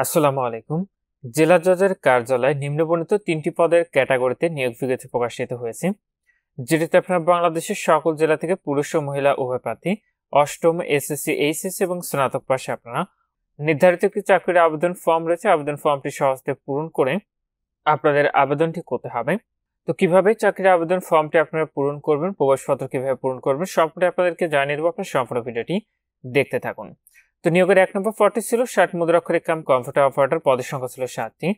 আসসালামু আলাইকুম। জেলা জজের কার্যালয়ে নিম্নবর্ণিত ৩টি পদের ক্যাটাগরিতে নিয়োগ বিজ্ঞপ্তি প্রকাশিত হয়েছে, যেটিতে আপনার বাংলাদেশের সকল জেলা থেকে পুরুষ ও মহিলা উভয় প্রার্থী অষ্টম এসএসসি, এইচএসসি এবং স্নাতক পাশে আপনারা নির্ধারিত একটি চাকরির আবেদন ফর্ম রয়েছে। আবেদন ফর্মটি সহজে পূরণ করে আপনাদের আবেদনটি করতে হবে। তো কিভাবে চাকরির আবেদন ফর্মটি আপনারা পূরণ করবেন, প্রবেশপত্র কিভাবে পূরণ করবেন, সবটাই আপনাদেরকে জানিয়ে দেবো। আপনার সম্পূর্ণ ভিডিওটি দেখতে থাকুন। তো নিয়োগের ১ নম্বর পদটি ছিল ৬০ মুদ্রাক্ষরিক কাম কম্পিউটার অপারেটর, পদের সংখ্যা ছিল ৭টি।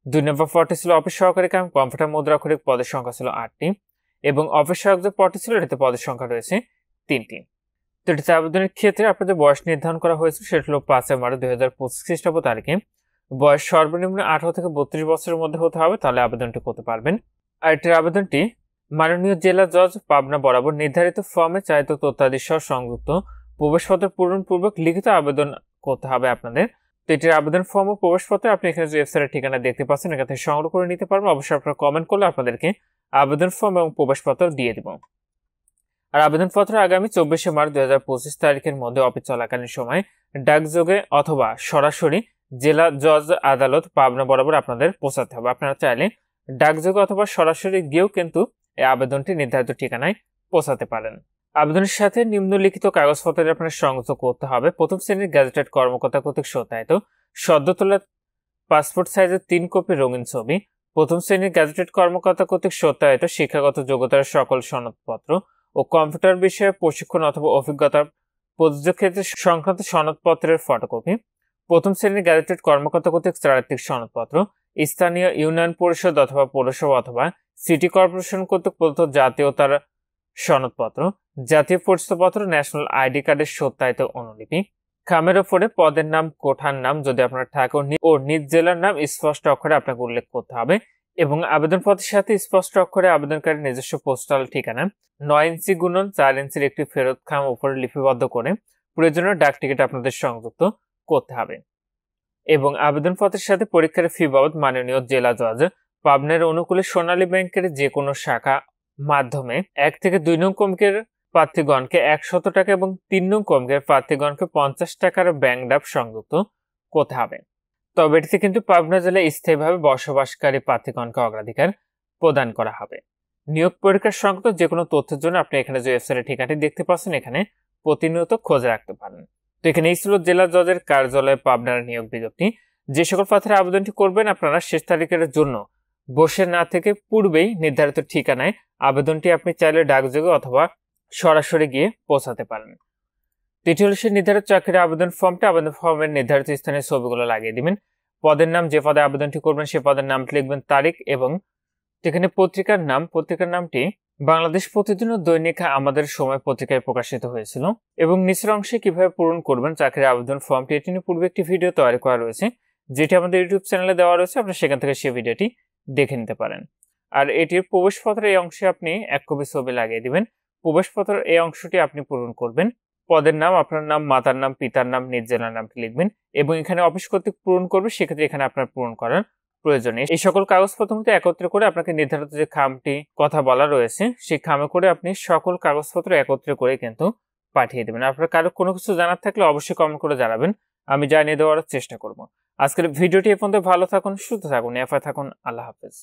২ নম্বর পদটি ছিল অফিস সহকারী কাম কম্পিউটার মুদ্রাক্ষরিক, পদের সংখ্যা ছিল ৮টি। এবং অফিস সহায়ক যে পদটি ছিল এটাতে পদের সংখ্যা রয়েছে ৩টি। তো এটিতে আবেদনের ক্ষেত্রে আপনাদের বয়স নির্ধারণ করা হয়েছে, সেটা হলো ৫ মার্চ ২০২৫ খ্রিস্টাব্দ তারিখে। বয়স সর্বনিম্ন ১৮ থেকে ৩২ বছরের মধ্যে হতে হবে, তাহলে আবেদনটি করতে পারবেন। আর এটির আবেদনটি মাননীয় জেলা জজ পাবনা বরাবর নির্ধারিত ফর্মে চাহিত তথ্যাদি সহ সংযুক্ত প্রবেশপত্র পূরণপূর্বক লিখিত আবেদন করতে হবে আপনাদের। তো এটির আবেদন ফর্ম ও প্রবেশপত্র আপনি এখানে যে ওয়েবসাইটের ঠিকানা দেখতে পাচ্ছেন এখান থেকে সংগ্রহ করে নিতে পারবেন। অবশ্যই আপনারা কমেন্ট করলে আপনাদেরকে আবেদন ফর্ম এবং প্রবেশপত্র দিয়ে দিব। আর আবেদনপত্র আগামী ২৪ মার্চ ২০২৫ তারিখের মধ্যে অফিস চলাকালীন সময় ডাকযোগে অথবা সরাসরি জেলা জজ আদালত পাবনা বরাবর আপনাদের পৌঁছাতে হবে। আপনারা চাইলে ডাকযোগে অথবা সরাসরি গিয়েও কিন্তু এই আবেদনটি নির্ধারিত ঠিকানায় পৌঁছাতে পারেন। আবেদনের সাথে নিম্নলিখিত কাগজপত্র আপনার সংযুক্ত করতে হবে। প্রথম শ্রেণীর গ্যাজেটেড কর্মকর্তা কর্তৃক সত্যায়িত সদ্য তোলা পাসপোর্ট সাইজের ৩ কপি রঙিন ছবি, প্রথম শ্রেণীর গ্যাজেটেড কর্মকর্তা কর্তৃক সত্যায়িত শিক্ষাগত যোগ্যতার সকল সনদপত্র ও কম্পিউটার বিষয়ে প্রশিক্ষণ অথবা অভিজ্ঞতার প্রযোজ্য ক্ষেত্রে সংক্রান্ত সনদপত্রের ফটোকপি, প্রথম শ্রেণীর গ্যাজেটেড কর্মকর্তা কর্তৃক চারিত্রিক সনদপত্র, স্থানীয় ইউনিয়ন পরিষদ অথবা পৌরসভা অথবা সিটি কর্পোরেশন কর্তৃক প্রদত্ত জাতীয়তার সনদপত্র, জাতীয় পরিচয়পত্র, ন্যাশনাল আইডি কার্ডের সত্যায়িত অনুলিপি, খামের ওপরে পদের নাম, কোঠার নাম যদি আপনার থাকে ও নিজ জেলার নাম স্পষ্ট অক্ষরে আপনাকে উল্লেখ করতে হবে। এবং আবেদনপত্রের সাথে স্পষ্ট অক্ষরে আবেদনকারীর নিজস্ব পোস্টাল ঠিকানা ৯ ইঞ্চি গুণন ৪ ইঞ্চির একটি ফেরত খাম উপরে লিপিবদ্ধ করে প্রয়োজনীয় ডাক টিকিট আপনাদের সংযুক্ত করতে হবে। এবং আবেদনপত্রের সাথে পরীক্ষার ফি বাবদ মাননীয় জেলা জজ পাবনার অনুকূলে সোনালী ব্যাংকের যে কোনো শাখা মাধ্যমে ১ থেকে ২ নং ক্রমিকের প্রার্থীগণকে ১০০ টাকা এবং ৩ নং ক্রমিকের প্রার্থীগণকে ৫০ টাকার ব্যাংক ড্রাফট সংযুক্ত করতে হবে। তবে এটিতে কিন্তু পাবনা জেলায় স্থায়ীভাবে বসবাসকারী প্রার্থীগণকে অগ্রাধিকার প্রদান করা হবে। নিয়োগ পরীক্ষার সংক্রান্ত যে কোনো তথ্যের জন্য আপনি এখানে যে ওয়েবসাইটের ঠিকানাটি দেখতে পাচ্ছেন এখানে প্রতিনিয়ত খোঁজ রাখতে পারেন। তো এখানে এই ছিল জেলা জজের কার্যালয়ে পাবনার নিয়োগ বিজ্ঞপ্তি। যে সকল প্রার্থীরা আবেদনটি করবেন আপনারা শেষ তারিখের জন্য বসে না থেকে পূর্বেই নির্ধারিত ঠিকানায় আবেদনটি আপনি চাইলে ডাকযোগে অথবা সরাসরি গিয়ে পৌঁছাতে পারেন। দ্বিতীয় হল সেই নির্ধারিত চাকরির আবেদন ফর্মটা আবেদন ফর্মের নির্ধারিত স্থানে ছবিগুলো লাগিয়ে দিবেন। পদের নাম, যে পদে আবেদনটি করবেন সে পদের নামটি লিখবেন, তারিখ এবং যেখানে পত্রিকার নাম, পত্রিকার নামটি বাংলাদেশ প্রতিদিন ও দৈনিক আমাদের সময় পত্রিকায় প্রকাশিত হয়েছিল। এবং নিচের অংশে কিভাবে পূরণ করবেন চাকরির আবেদন ফর্মটি এটি নিয়ে পূর্বে একটি ভিডিও তৈরি করা রয়েছে, যেটি আমাদের ইউটিউব চ্যানেলে দেওয়া রয়েছে, আপনি সেখান থেকে সেই ভিডিওটি দেখে নিতে পারেন। আর এটির প্রবেশপত্রের এই অংশে আপনি ১ কপি ছবি লাগিয়ে দিবেন। প্রবেশপত্রের এই অংশটি আপনি পূরণ করবেন। পদের নাম, আপনার নাম, মাতার নাম, পিতার নাম, নিজ জেলার নামটি লিখবেন এবং এখানে অফিস কর্তৃক পূরণ করবে, সেক্ষেত্রে এখানে আপনার পূরণ করার প্রয়োজন নেই। এই সকল কাগজপত্র মধ্যে একত্রে করে আপনাকে নির্ধারিত যে খামটি কথা বলা রয়েছে সেই খামে করে আপনি সকল কাগজপত্র একত্রে করে কিন্তু পাঠিয়ে দেবেন। আপনার কারো কোনো কিছু জানার থাকলে অবশ্যই কমেন্ট করে জানাবেন, আমি জানিয়ে দেওয়ার চেষ্টা করব। আজকের ভিডিওটি এ পর্যন্ত। ভালো থাকুন, সুস্থ থাকুন, এফআই থাকুন। আল্লাহ হাফেজ।